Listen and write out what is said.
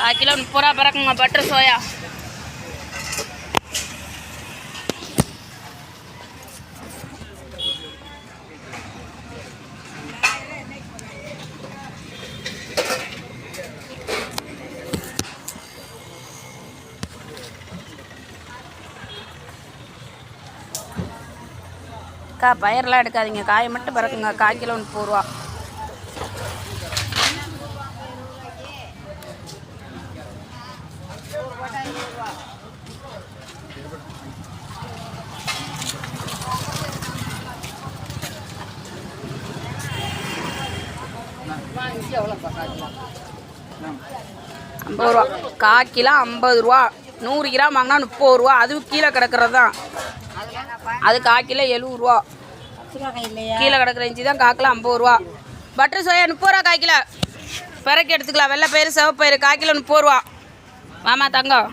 1 kilo 30 ரூபா பறக்குங்க butter soya. பயிரெலாம் எடுக்காதீங்க, காயை மட்டும் பறக்குங்க. 1 கிலோ 30 ரூபா. ஐம்பது ரூபா 1 கிலோ 50 ரூபா. 100 கிராம் வாங்கினா 30 ரூபா. அதுவும் கீழே கிடக்கிறது தான். அதுக்கு 1 கிலோ 70 ரூபா. கீழே கிடக்கிற இஞ்சி தான் 1 கிலோ 50 ரூபா. பட்டர் சோயா 30 ரூபா 1 கிலோ. பிறக்கி எடுத்துக்கலாம். வெள்ளை பயிறு சிவப்பயிறு 1 கிலோ 30 ரூபா. மாமா தங்கம்.